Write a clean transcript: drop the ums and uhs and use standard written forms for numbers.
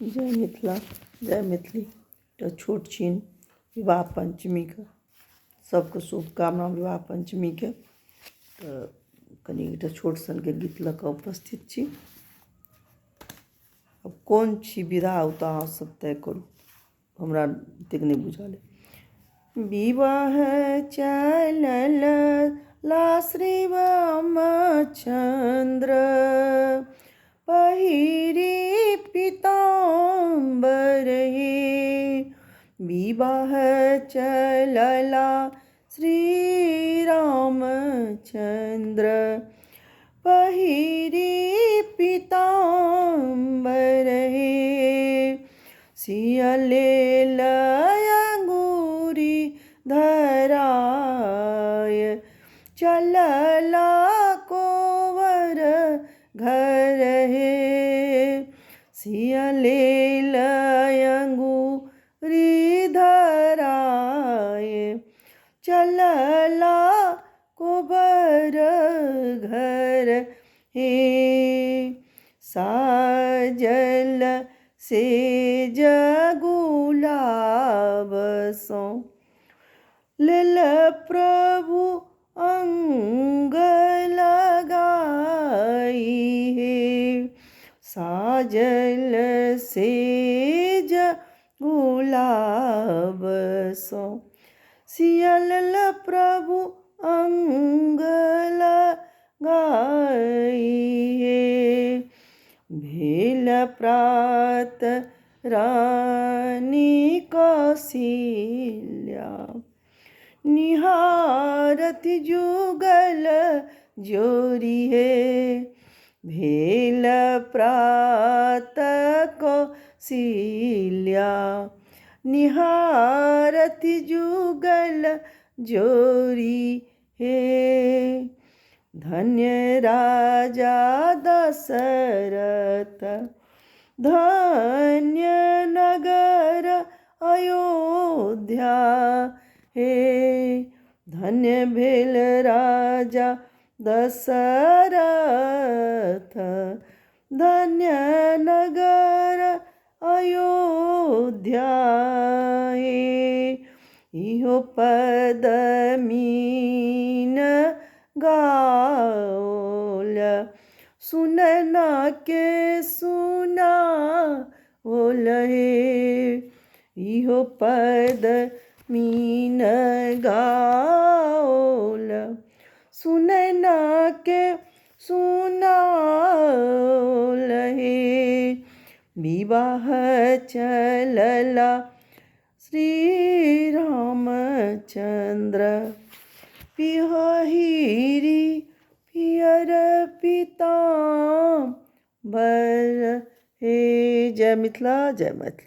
जय मिथिला जय मैथिली। तो छोट छीन विवाह पंचमी के सबके शुभकामना विवाह पंचमी के। तो कनी एकटा छोट सनके गीत लऽ कऽ उपस्थित छी। अब कोन छी विधा ओ तऽ अहाँ सब तय करू, हमरा एतेक नहि बुझल अइ। विवाह चलल ला श्री रामचंद्र, पहिरी पीताम्बर हे। विवाह चलला श्री रामचंद्र, पहिरी पीताम्बर हे। सियले अंगूरी धराय, चलला कोवर घर हे। सियले अंगूरी धराय, चलला कोवर घर हे। साजल सेज गुलाब सो, लेल प्रभु अंग लगाई हे। साजल सेज गुलाब सो, सियल प्रभु अंग लगाई हे। भेल प्रात रानी कौशल्या, निहारत जुगल जोरी हे। भेल प्रात कौशल्या, निहारत जुगल जोरी हे। धन्य राजा दशरथ, धन्य नगर अयोध्या हे। धन्य भेल राजा दशरथ, धन्य नगर अयोध्या हे। इहो पद मीन गाओल, सुनना के सुना ओल हे। इहो पद मीन गाओल, सुनना के सुनाओल हे। विवाह चलला श्री रामचंद्र, पहिरी पियर पीताम्बर हे। जय मिथिला जय मैथिली।